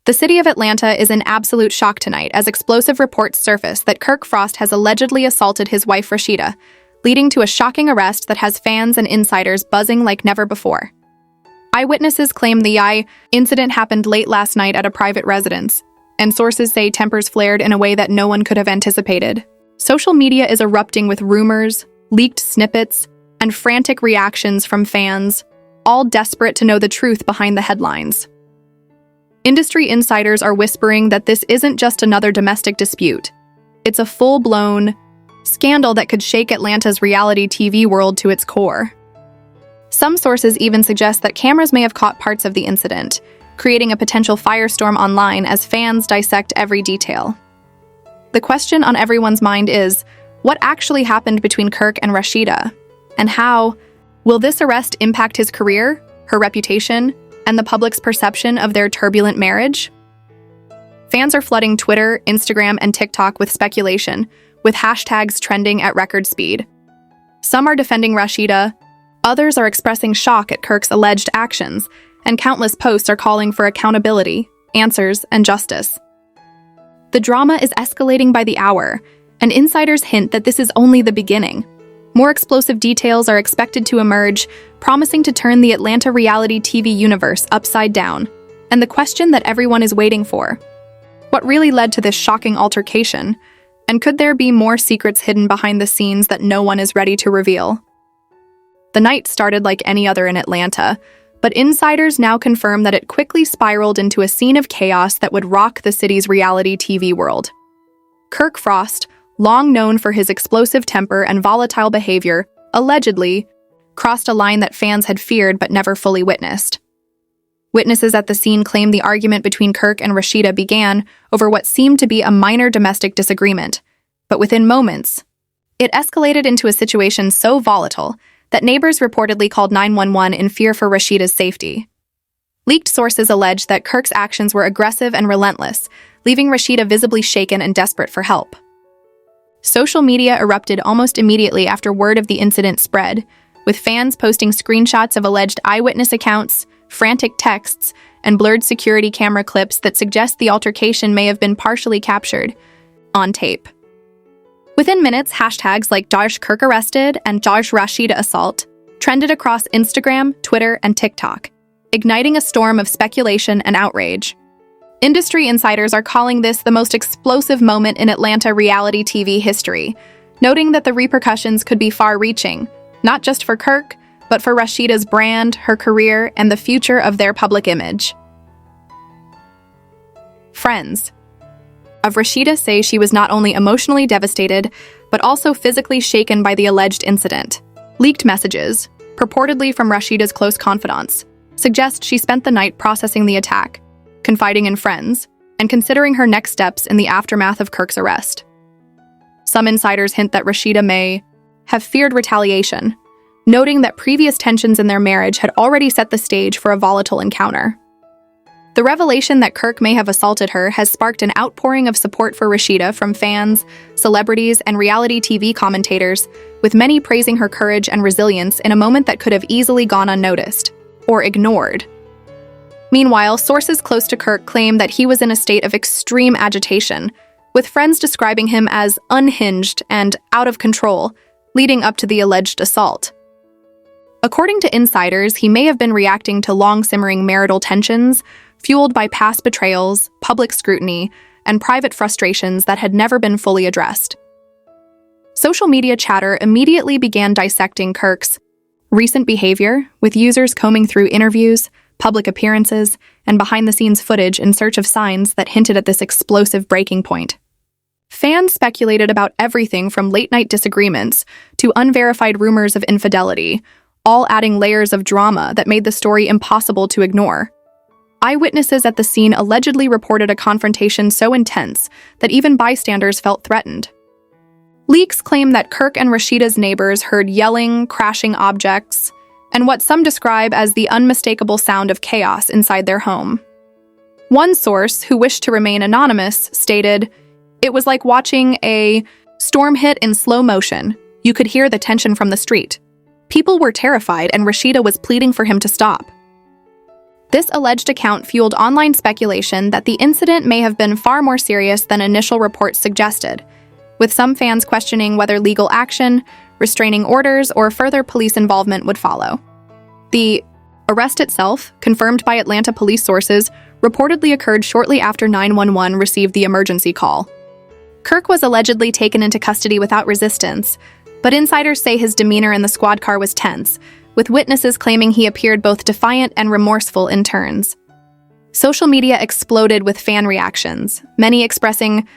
The city of Atlanta is in absolute shock tonight as explosive reports surface that Kirk Frost has allegedly assaulted his wife Rasheeda, leading to a shocking arrest that has fans and insiders buzzing like never before. Eyewitnesses claim the incident happened late last night at a private residence, and sources say tempers flared in a way that no one could have anticipated. Social media is erupting with rumors, leaked snippets, and frantic reactions from fans, all desperate to know the truth behind the headlines. Industry insiders are whispering that this isn't just another domestic dispute. It's a full-blown scandal that could shake Atlanta's reality TV world to its core. Some sources even suggest that cameras may have caught parts of the incident, creating a potential firestorm online as fans dissect every detail. The question on everyone's mind is, what actually happened between Kirk and Rasheeda? And how will this arrest impact his career, her reputation, and the public's perception of their turbulent marriage? Fans are flooding Twitter, Instagram, and TikTok with speculation, with hashtags trending at record speed. Some are defending Rasheeda, others are expressing shock at Kirk's alleged actions, and countless posts are calling for accountability, answers, and justice. The drama is escalating by the hour, and insiders hint that this is only the beginning. More explosive details are expected to emerge, promising to turn the Atlanta reality TV universe upside down. And the question that everyone is waiting for: what really led to this shocking altercation? And could there be more secrets hidden behind the scenes that no one is ready to reveal? The night started like any other in Atlanta, but insiders now confirm that it quickly spiraled into a scene of chaos that would rock the city's reality TV world. Kirk Frost, long known for his explosive temper and volatile behavior, allegedly crossed a line that fans had feared but never fully witnessed. Witnesses at the scene claim the argument between Kirk and Rasheeda began over what seemed to be a minor domestic disagreement, but within moments, it escalated into a situation so volatile that neighbors reportedly called 911 in fear for Rasheeda's safety. Leaked sources allege that Kirk's actions were aggressive and relentless, leaving Rasheeda visibly shaken and desperate for help. Social media erupted almost immediately after word of the incident spread, with fans posting screenshots of alleged eyewitness accounts, frantic texts, and blurred security camera clips that suggest the altercation may have been partially captured on tape. Within minutes, hashtags like #Kirk arrested and #Rasheeda assault trended across Instagram, Twitter, and TikTok, igniting a storm of speculation and outrage. Industry insiders are calling this the most explosive moment in Atlanta reality TV history, noting that the repercussions could be far-reaching, not just for Kirk, but for Rasheeda's brand, her career, and the future of their public image. Friends of Rasheeda say she was not only emotionally devastated, but also physically shaken by the alleged incident. Leaked messages, purportedly from Rasheeda's close confidants, suggest she spent the night processing the attack, confiding in friends, and considering her next steps in the aftermath of Kirk's arrest. Some insiders hint that Rasheeda may have feared retaliation, noting that previous tensions in their marriage had already set the stage for a volatile encounter. The revelation that Kirk may have assaulted her has sparked an outpouring of support for Rasheeda from fans, celebrities, and reality TV commentators, with many praising her courage and resilience in a moment that could have easily gone unnoticed or ignored. Meanwhile, sources close to Kirk claim that he was in a state of extreme agitation, with friends describing him as unhinged and out of control, leading up to the alleged assault. According to insiders, he may have been reacting to long-simmering marital tensions, fueled by past betrayals, public scrutiny, and private frustrations that had never been fully addressed. Social media chatter immediately began dissecting Kirk's recent behavior, with users combing through interviews, public appearances, and behind-the-scenes footage in search of signs that hinted at this explosive breaking point. Fans speculated about everything from late-night disagreements to unverified rumors of infidelity, all adding layers of drama that made the story impossible to ignore. Eyewitnesses at the scene allegedly reported a confrontation so intense that even bystanders felt threatened. Leaks claim that Kirk and Rasheeda's neighbors heard yelling, crashing objects, and what some describe as the unmistakable sound of chaos inside their home. One source, who wished to remain anonymous, stated, "It was like watching a storm hit in slow motion. You could hear the tension from the street. People were terrified and Rasheeda was pleading for him to stop." This alleged account fueled online speculation that the incident may have been far more serious than initial reports suggested, with some fans questioning whether legal action, restraining orders, or further police involvement would follow. The arrest itself, confirmed by Atlanta police sources, reportedly occurred shortly after 911 received the emergency call. Kirk was allegedly taken into custody without resistance, but insiders say his demeanor in the squad car was tense, with witnesses claiming he appeared both defiant and remorseful in turns. Social media exploded with fan reactions, many expressing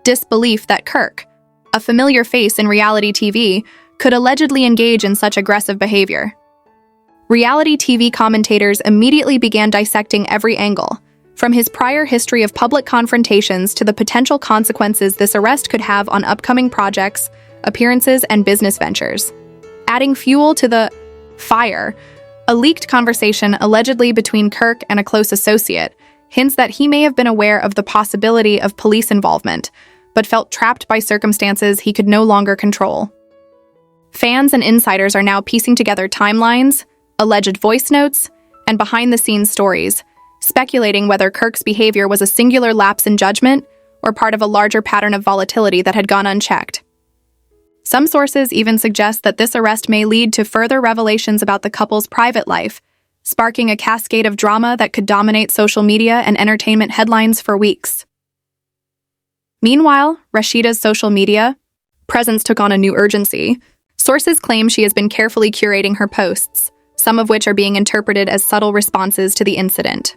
disbelief that Kirk, a familiar face in reality TV, could allegedly engage in such aggressive behavior. Reality TV commentators immediately began dissecting every angle, from his prior history of public confrontations to the potential consequences this arrest could have on upcoming projects, appearances, and business ventures. Adding fuel to the fire, a leaked conversation allegedly between Kirk and a close associate hints that he may have been aware of the possibility of police involvement, but felt trapped by circumstances he could no longer control. Fans and insiders are now piecing together timelines, alleged voice notes, and behind-the-scenes stories, speculating whether Kirk's behavior was a singular lapse in judgment or part of a larger pattern of volatility that had gone unchecked. Some sources even suggest that this arrest may lead to further revelations about the couple's private life, sparking a cascade of drama that could dominate social media and entertainment headlines for weeks. Meanwhile, Rasheeda's social media presence took on a new urgency. Sources claim she has been carefully curating her posts, some of which are being interpreted as subtle responses to the incident.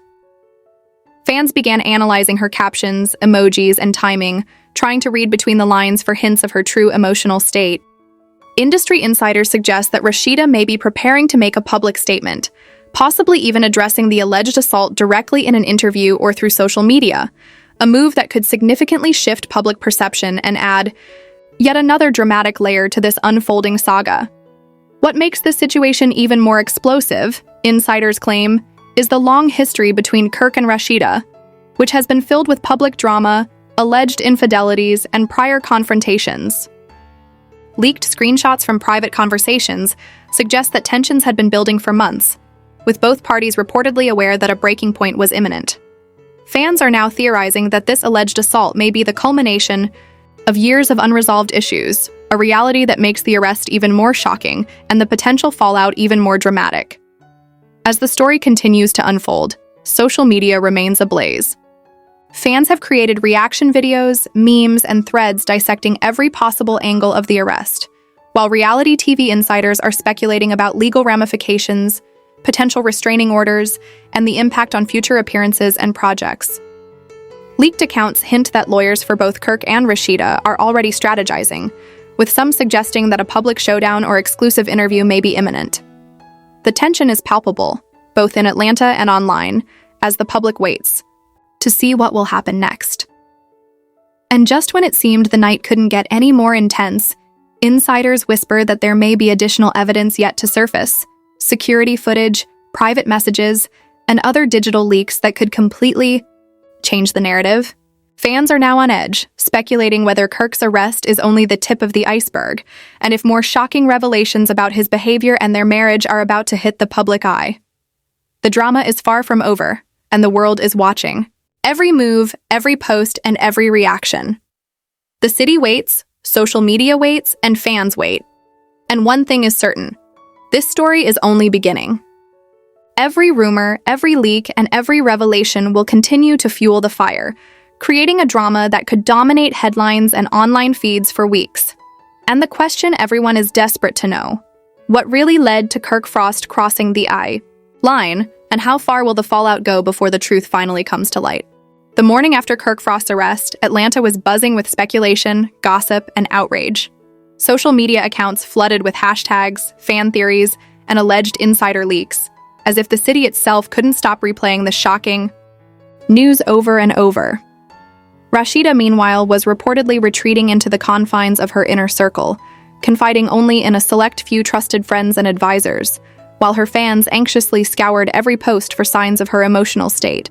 Fans began analyzing her captions, emojis, and timing, trying to read between the lines for hints of her true emotional state. Industry insiders suggest that Rasheeda may be preparing to make a public statement, possibly even addressing the alleged assault directly in an interview or through social media, a move that could significantly shift public perception and add yet another dramatic layer to this unfolding saga. What makes this situation even more explosive, insiders claim, is the long history between Kirk and Rasheeda, which has been filled with public drama, alleged infidelities, and prior confrontations. Leaked screenshots from private conversations suggest that tensions had been building for months, with both parties reportedly aware that a breaking point was imminent. Fans are now theorizing that this alleged assault may be the culmination of years of unresolved issues, a reality that makes the arrest even more shocking and the potential fallout even more dramatic. As the story continues to unfold, social media remains ablaze. Fans have created reaction videos, memes, and threads dissecting every possible angle of the arrest, while reality TV insiders are speculating about legal ramifications, potential restraining orders, and the impact on future appearances and projects. Leaked accounts hint that lawyers for both Kirk and Rasheeda are already strategizing, with some suggesting that a public showdown or exclusive interview may be imminent. The tension is palpable, both in Atlanta and online, as the public waits to see what will happen next. And just when it seemed the night couldn't get any more intense, insiders whisper that there may be additional evidence yet to surface: security footage, private messages, and other digital leaks that could completely change the narrative. Fans are now on edge, speculating whether Kirk's arrest is only the tip of the iceberg, and if more shocking revelations about his behavior and their marriage are about to hit the public eye. The drama is far from over, and the world is watching. Every move, every post, and every reaction. The city waits, social media waits, and fans wait. And one thing is certain: this story is only beginning. Every rumor, every leak, and every revelation will continue to fuel the fire, creating a drama that could dominate headlines and online feeds for weeks. And the question everyone is desperate to know: what really led to Kirk Frost crossing the line, and how far will the fallout go before the truth finally comes to light? The morning after Kirk Frost's arrest, Atlanta was buzzing with speculation, gossip, and outrage. Social media accounts flooded with hashtags, fan theories, and alleged insider leaks, as if the city itself couldn't stop replaying the shocking news over and over. Rasheeda, meanwhile, was reportedly retreating into the confines of her inner circle, confiding only in a select few trusted friends and advisors, while her fans anxiously scoured every post for signs of her emotional state.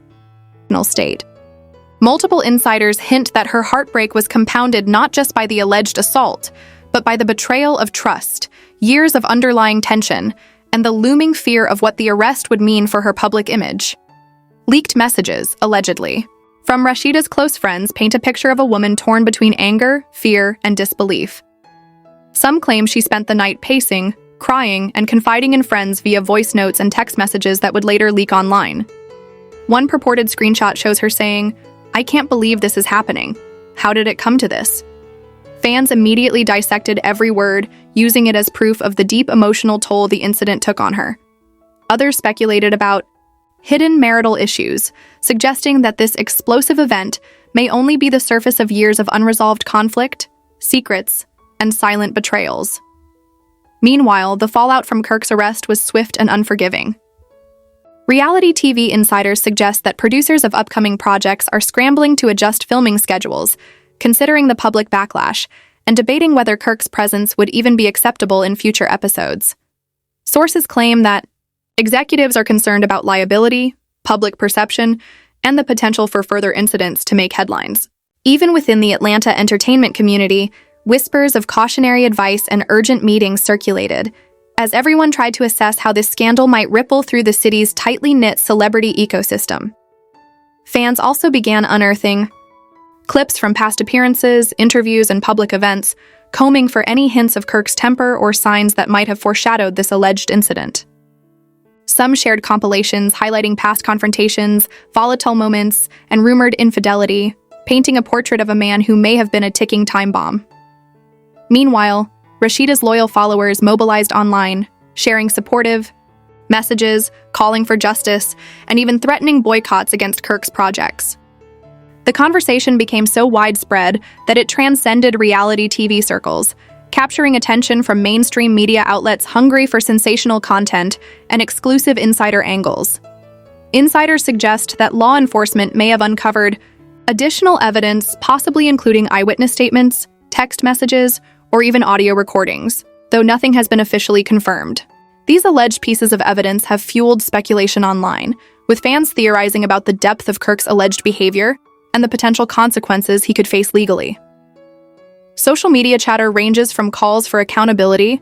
Multiple insiders hint that her heartbreak was compounded not just by the alleged assault, but by the betrayal of trust, years of underlying tension, and the looming fear of what the arrest would mean for her public image. Leaked messages, allegedly, from Rasheeda's close friends paint a picture of a woman torn between anger, fear, and disbelief. Some claim she spent the night pacing, crying, and confiding in friends via voice notes and text messages that would later leak online. One purported screenshot shows her saying, "I can't believe this is happening. How did it come to this?" Fans immediately dissected every word, using it as proof of the deep emotional toll the incident took on her. Others speculated about hidden marital issues, suggesting that this explosive event may only be the surface of years of unresolved conflict, secrets, and silent betrayals. Meanwhile, the fallout from Kirk's arrest was swift and unforgiving. Reality TV insiders suggest that producers of upcoming projects are scrambling to adjust filming schedules, considering the public backlash, and debating whether Kirk's presence would even be acceptable in future episodes. Sources claim that executives are concerned about liability, public perception, and the potential for further incidents to make headlines. Even within the Atlanta entertainment community, whispers of cautionary advice and urgent meetings circulated, as everyone tried to assess how this scandal might ripple through the city's tightly knit celebrity ecosystem. Fans also began unearthing clips from past appearances, interviews, and public events, combing for any hints of Kirk's temper or signs that might have foreshadowed this alleged incident. Some shared compilations highlighting past confrontations, volatile moments, and rumored infidelity, painting a portrait of a man who may have been a ticking time bomb. Meanwhile, Rasheeda's loyal followers mobilized online, sharing supportive messages, calling for justice, and even threatening boycotts against Kirk's projects. The conversation became so widespread that it transcended reality TV circles, capturing attention from mainstream media outlets hungry for sensational content and exclusive insider angles. Insiders suggest that law enforcement may have uncovered additional evidence, possibly including eyewitness statements, text messages, or even audio recordings, though nothing has been officially confirmed. These alleged pieces of evidence have fueled speculation online, with fans theorizing about the depth of Kirk's alleged behavior and the potential consequences he could face legally. Social media chatter ranges from calls for accountability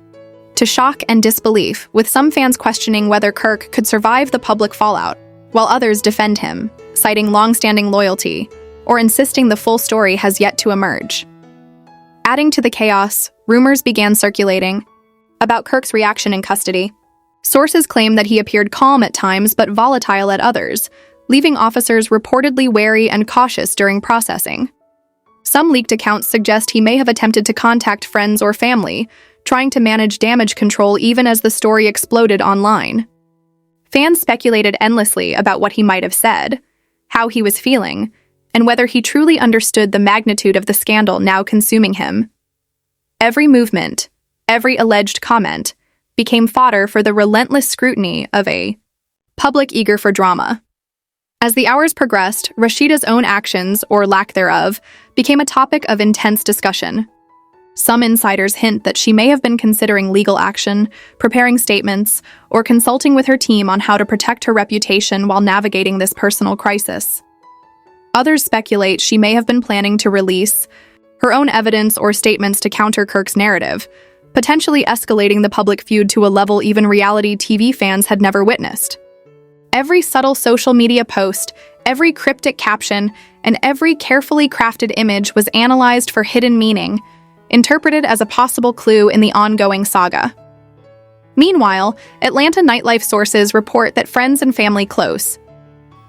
to shock and disbelief, with some fans questioning whether Kirk could survive the public fallout, while others defend him, citing long-standing loyalty, or insisting the full story has yet to emerge. Adding to the chaos, rumors began circulating about Kirk's reaction in custody. Sources claim that he appeared calm at times but volatile at others, leaving officers reportedly wary and cautious during processing. Some leaked accounts suggest he may have attempted to contact friends or family, trying to manage damage control even as the story exploded online. Fans speculated endlessly about what he might have said, how he was feeling, and whether he truly understood the magnitude of the scandal now consuming him. Every movement, every alleged comment, became fodder for the relentless scrutiny of a public eager for drama. As the hours progressed, Rasheeda's own actions, or lack thereof, became a topic of intense discussion. Some insiders hint that she may have been considering legal action, preparing statements, or consulting with her team on how to protect her reputation while navigating this personal crisis. Others speculate she may have been planning to release her own evidence or statements to counter Kirk's narrative, potentially escalating the public feud to a level even reality TV fans had never witnessed. Every subtle social media post, every cryptic caption, and every carefully crafted image was analyzed for hidden meaning, interpreted as a possible clue in the ongoing saga. Meanwhile, Atlanta nightlife sources report that friends and family close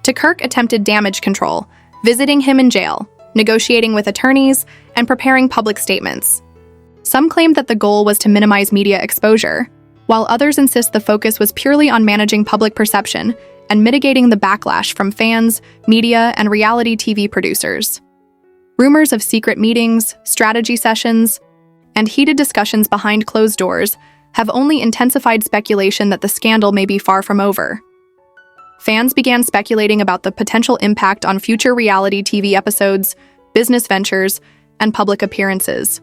to Kirk attempted damage control, visiting him in jail, negotiating with attorneys, and preparing public statements. Some claim that the goal was to minimize media exposure, while others insist the focus was purely on managing public perception and mitigating the backlash from fans, media, and reality TV producers. Rumors of secret meetings, strategy sessions, and heated discussions behind closed doors have only intensified speculation that the scandal may be far from over. Fans began speculating about the potential impact on future reality TV episodes, business ventures, and public appearances.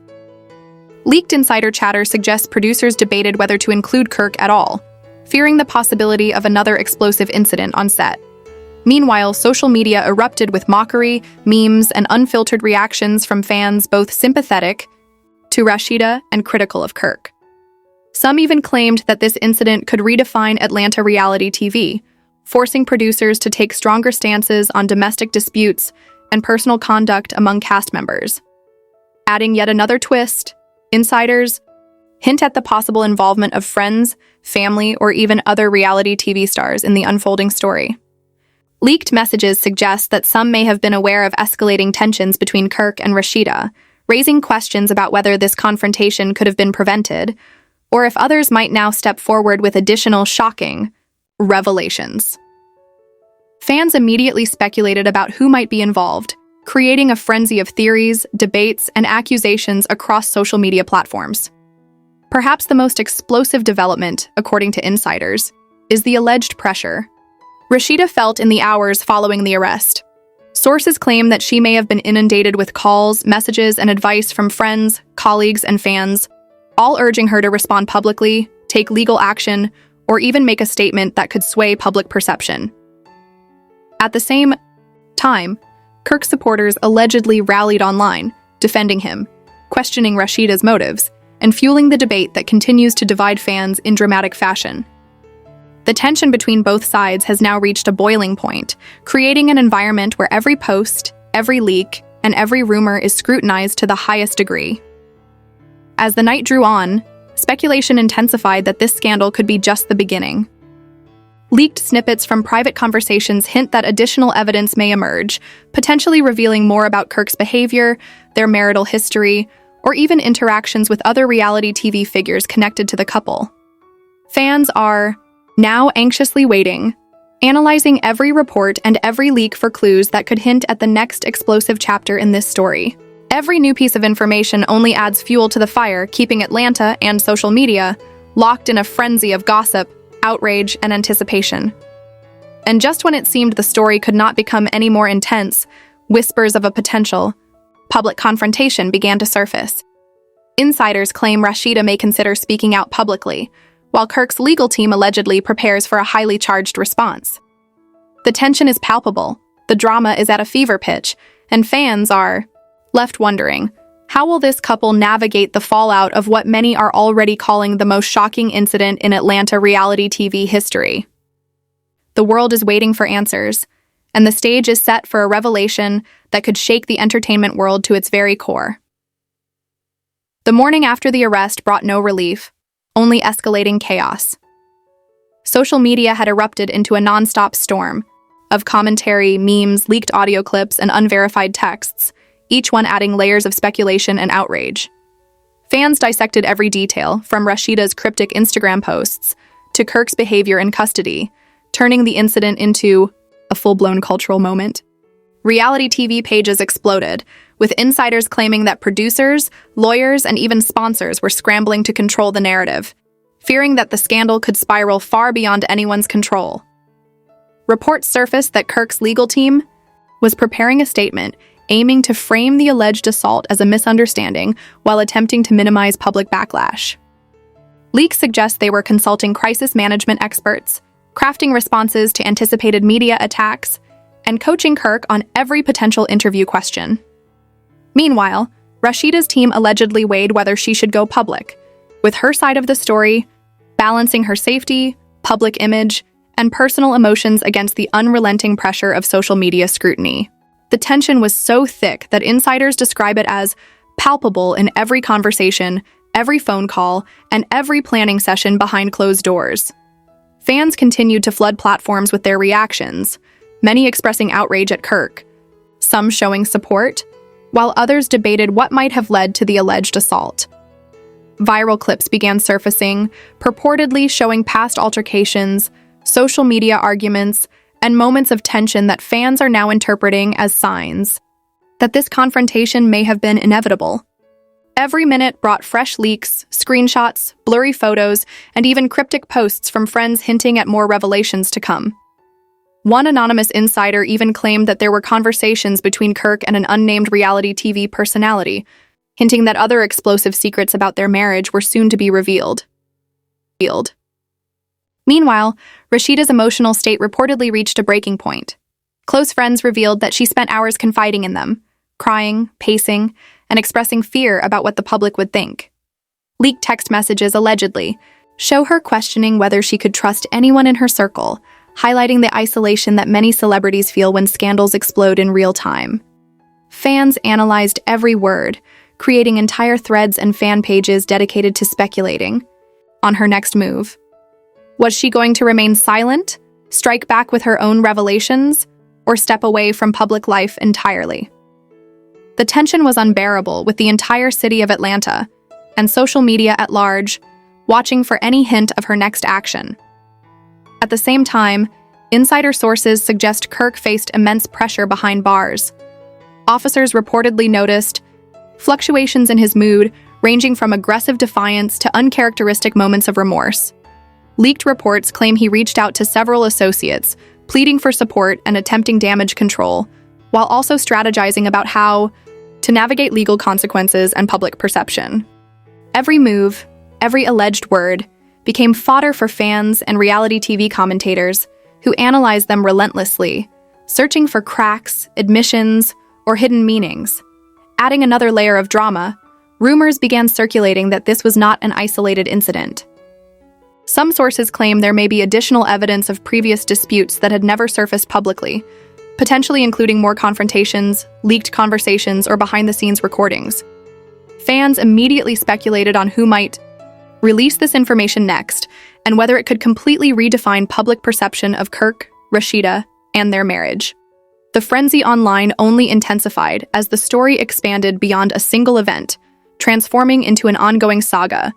Leaked insider chatter suggests producers debated whether to include Kirk at all, fearing the possibility of another explosive incident on set. Meanwhile, social media erupted with mockery, memes, and unfiltered reactions from fans both sympathetic to Rasheeda and critical of Kirk. Some even claimed that this incident could redefine Atlanta reality TV, forcing producers to take stronger stances on domestic disputes and personal conduct among cast members. Adding yet another twist, insiders hint at the possible involvement of friends, family, or even other reality TV stars in the unfolding story. Leaked messages suggest that some may have been aware of escalating tensions between Kirk and Rasheeda, raising questions about whether this confrontation could have been prevented, or if others might now step forward with additional shocking revelations. Fans immediately speculated about who might be involved, creating a frenzy of theories, debates, and accusations across social media platforms. Perhaps the most explosive development, according to insiders, is the alleged pressure Rasheeda felt in the hours following the arrest. Sources claim that she may have been inundated with calls, messages, and advice from friends, colleagues, and fans, all urging her to respond publicly, take legal action, or even make a statement that could sway public perception. At the same time, Kirk's supporters allegedly rallied online, defending him, questioning Rasheeda's motives, and fueling the debate that continues to divide fans in dramatic fashion. The tension between both sides has now reached a boiling point, creating an environment where every post, every leak, and every rumor is scrutinized to the highest degree. As the night drew on, speculation intensified that this scandal could be just the beginning. Leaked snippets from private conversations hint that additional evidence may emerge, potentially revealing more about Kirk's behavior, their marital history, or even interactions with other reality TV figures connected to the couple. Fans are now anxiously waiting, analyzing every report and every leak for clues that could hint at the next explosive chapter in this story. Every new piece of information only adds fuel to the fire, keeping Atlanta and social media locked in a frenzy of gossip, outrage, and anticipation. And just when it seemed the story could not become any more intense, whispers of a potential public confrontation began to surface. Insiders claim Rasheeda may consider speaking out publicly, while Kirk's legal team allegedly prepares for a highly charged response. The tension is palpable, the drama is at a fever pitch, and fans are left wondering, how will this couple navigate the fallout of what many are already calling the most shocking incident in Atlanta reality TV history? The world is waiting for answers, and the stage is set for a revelation that could shake the entertainment world to its very core. The morning after the arrest brought no relief, only escalating chaos. Social media had erupted into a nonstop storm of commentary, memes, leaked audio clips, and unverified texts, each one adding layers of speculation and outrage. Fans dissected every detail, from Rasheeda's cryptic Instagram posts to Kirk's behavior in custody, turning the incident into a full-blown cultural moment. Reality TV pages exploded, with insiders claiming that producers, lawyers, and even sponsors were scrambling to control the narrative, fearing that the scandal could spiral far beyond anyone's control. Reports surfaced that Kirk's legal team was preparing a statement aiming to frame the alleged assault as a misunderstanding while attempting to minimize public backlash. Leaks suggest they were consulting crisis management experts, crafting responses to anticipated media attacks, and coaching Kirk on every potential interview question. Meanwhile, Rasheeda's team allegedly weighed whether she should go public, with her side of the story balancing her safety, public image, and personal emotions against the unrelenting pressure of social media scrutiny. The tension was so thick that insiders describe it as palpable in every conversation, every phone call, and every planning session behind closed doors. Fans continued to flood platforms with their reactions, many expressing outrage at Kirk, some showing support, while others debated what might have led to the alleged assault. Viral clips began surfacing, purportedly showing past altercations, social media arguments, and moments of tension that fans are now interpreting as signs that this confrontation may have been inevitable. Every minute brought fresh leaks, screenshots, blurry photos, and even cryptic posts from friends hinting at more revelations to come. One anonymous insider even claimed that there were conversations between Kirk and an unnamed reality TV personality, hinting that other explosive secrets about their marriage were soon to be revealed. Meanwhile, Rasheeda's emotional state reportedly reached a breaking point. Close friends revealed that she spent hours confiding in them, crying, pacing, and expressing fear about what the public would think. Leaked text messages allegedly show her questioning whether she could trust anyone in her circle, highlighting the isolation that many celebrities feel when scandals explode in real time. Fans analyzed every word, creating entire threads and fan pages dedicated to speculating on her next move. Was she going to remain silent, strike back with her own revelations, or step away from public life entirely? The tension was unbearable, with the entire city of Atlanta and social media at large watching for any hint of her next action. At the same time, insider sources suggest Kirk faced immense pressure behind bars. Officers reportedly noticed fluctuations in his mood, ranging from aggressive defiance to uncharacteristic moments of remorse. Leaked reports claim he reached out to several associates, pleading for support and attempting damage control, while also strategizing about how to navigate legal consequences and public perception. Every move, every alleged word, became fodder for fans and reality TV commentators who analyzed them relentlessly, searching for cracks, admissions, or hidden meanings. Adding another layer of drama, rumors began circulating that this was not an isolated incident. Some sources claim there may be additional evidence of previous disputes that had never surfaced publicly, potentially including more confrontations, leaked conversations, or behind-the-scenes recordings. Fans immediately speculated on who might release this information next, and whether it could completely redefine public perception of Kirk, Rasheeda, and their marriage. The frenzy online only intensified as the story expanded beyond a single event, transforming into an ongoing saga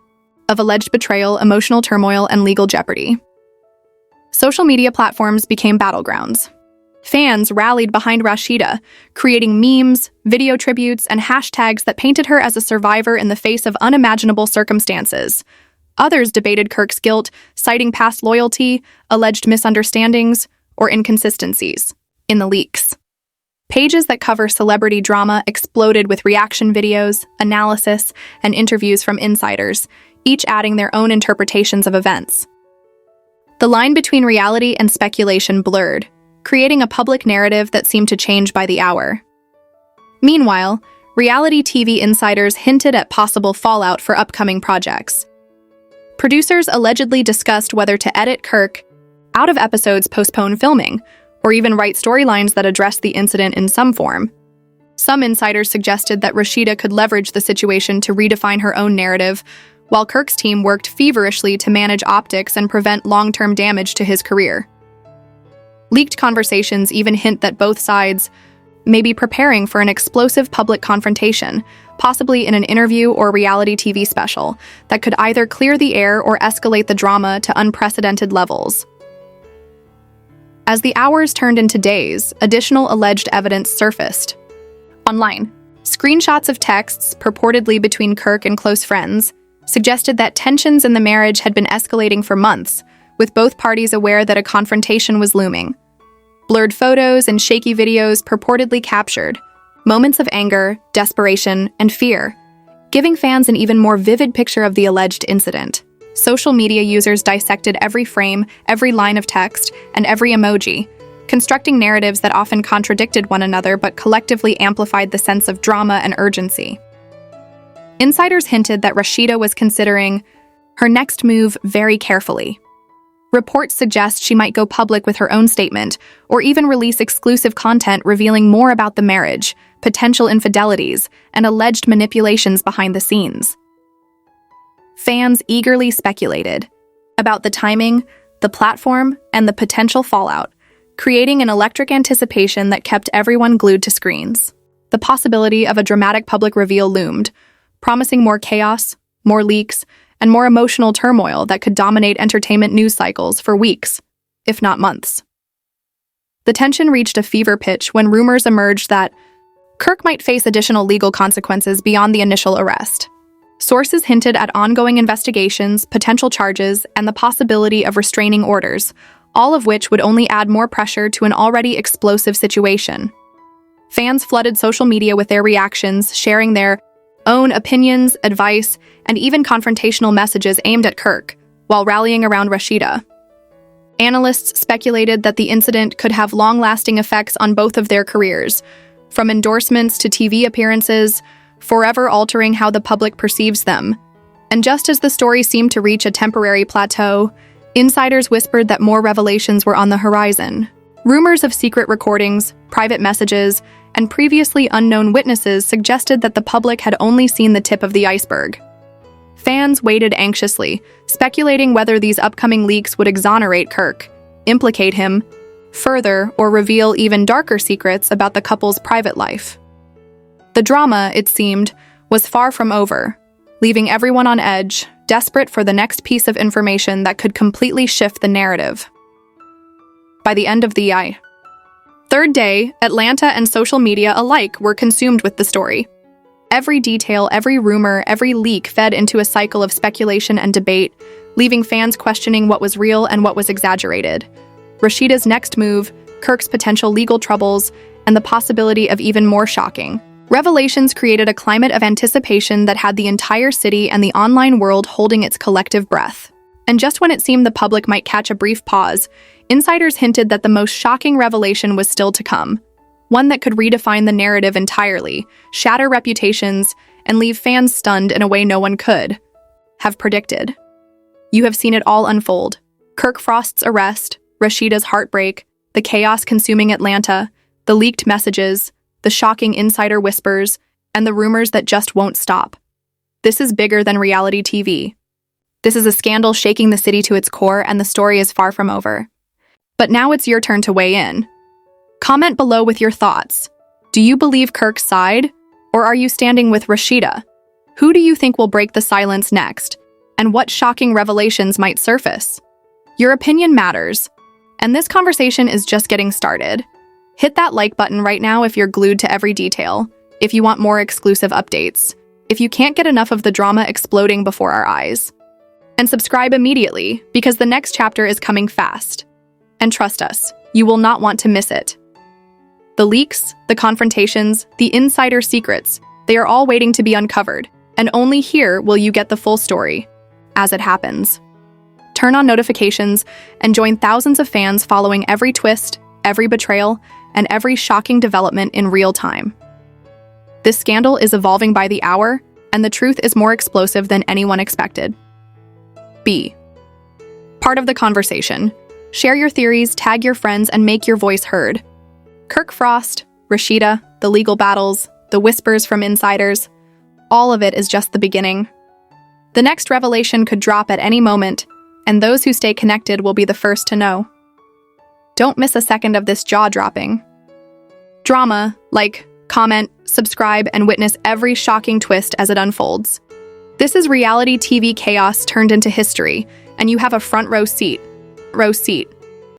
of alleged betrayal, emotional turmoil, and legal jeopardy. Social media platforms became battlegrounds. Fans rallied behind Rasheeda, creating memes, video tributes, and hashtags that painted her as a survivor in the face of unimaginable circumstances. Others debated Kirk's guilt, citing past loyalty, alleged misunderstandings, or inconsistencies in the leaks. Pages that cover celebrity drama exploded with reaction videos, analysis, and interviews from insiders, each adding their own interpretations of events. The line between reality and speculation blurred, creating a public narrative that seemed to change by the hour. Meanwhile, reality TV insiders hinted at possible fallout for upcoming projects. Producers allegedly discussed whether to edit Kirk out of episodes, postpone filming, or even write storylines that addressed the incident in some form. Some insiders suggested that Rasheeda could leverage the situation to redefine her own narrative, while Kirk's team worked feverishly to manage optics and prevent long-term damage to his career. Leaked conversations even hint that both sides may be preparing for an explosive public confrontation, possibly in an interview or reality TV special, that could either clear the air or escalate the drama to unprecedented levels. As the hours turned into days, additional alleged evidence surfaced. Online, screenshots of texts, purportedly between Kirk and close friends, suggested that tensions in the marriage had been escalating for months, with both parties aware that a confrontation was looming. Blurred photos and shaky videos purportedly captured moments of anger, desperation, and fear, giving fans an even more vivid picture of the alleged incident. Social media users dissected every frame, every line of text, and every emoji, constructing narratives that often contradicted one another but collectively amplified the sense of drama and urgency. Insiders hinted that Rasheeda was considering her next move very carefully. Reports suggest she might go public with her own statement, or even release exclusive content revealing more about the marriage, potential infidelities, and alleged manipulations behind the scenes. Fans eagerly speculated about the timing, the platform, and the potential fallout, creating an electric anticipation that kept everyone glued to screens. The possibility of a dramatic public reveal loomed, promising more chaos, more leaks, and more emotional turmoil that could dominate entertainment news cycles for weeks, if not months. The tension reached a fever pitch when rumors emerged that Kirk might face additional legal consequences beyond the initial arrest. Sources hinted at ongoing investigations, potential charges, and the possibility of restraining orders, all of which would only add more pressure to an already explosive situation. Fans flooded social media with their reactions, sharing their own opinions, advice, and even confrontational messages aimed at Kirk, while rallying around Rasheeda. Analysts speculated that the incident could have long-lasting effects on both of their careers, from endorsements to TV appearances, forever altering how the public perceives them. And just as the story seemed to reach a temporary plateau, Insiders whispered that more revelations were on the horizon. Rumors of secret recordings, private messages, and previously unknown witnesses suggested that the public had only seen the tip of the iceberg. Fans waited anxiously, speculating whether these upcoming leaks would exonerate Kirk, implicate him further, or reveal even darker secrets about the couple's private life. The drama, it seemed, was far from over, leaving everyone on edge, desperate for the next piece of information that could completely shift the narrative. By the end of the third day, Atlanta and social media alike were consumed with the story. Every detail, every rumor, every leak fed into a cycle of speculation and debate, leaving fans questioning what was real and what was exaggerated. Rasheeda's next move, Kirk's potential legal troubles, and the possibility of even more shocking revelations created a climate of anticipation that had the entire city and the online world holding its collective breath. And just when it seemed the public might catch a brief pause, insiders hinted that the most shocking revelation was still to come, one that could redefine the narrative entirely, shatter reputations, and leave fans stunned in a way no one could have predicted. You have seen it all unfold. Kirk Frost's arrest, Rasheeda's heartbreak, the chaos consuming Atlanta, the leaked messages, the shocking insider whispers, and the rumors that just won't stop. This is bigger than reality TV. This is a scandal shaking the city to its core, and the story is far from over. But now it's your turn to weigh in. Comment below with your thoughts. Do you believe Kirk's side, or are you standing with Rasheeda? Who do you think will break the silence next, and what shocking revelations might surface? Your opinion matters, and this conversation is just getting started. Hit that like button right now if you're glued to every detail, if you want more exclusive updates, if you can't get enough of the drama exploding before our eyes. And subscribe immediately, because the next chapter is coming fast. And trust us, you will not want to miss it. The leaks, the confrontations, the insider secrets, they are all waiting to be uncovered, and only here will you get the full story, as it happens. Turn on notifications and join thousands of fans following every twist, every betrayal, and every shocking development in real time. This scandal is evolving by the hour, and the truth is more explosive than anyone expected. B. Part of the conversation. Share your theories, tag your friends, and make your voice heard. Kirk Frost, Rasheeda, the legal battles, the whispers from insiders, all of it is just the beginning. The next revelation could drop at any moment, and those who stay connected will be the first to know. Don't miss a second of this jaw-dropping drama. Like, comment, subscribe, and witness every shocking twist as it unfolds. This is reality TV chaos turned into history, and you have a front row seat.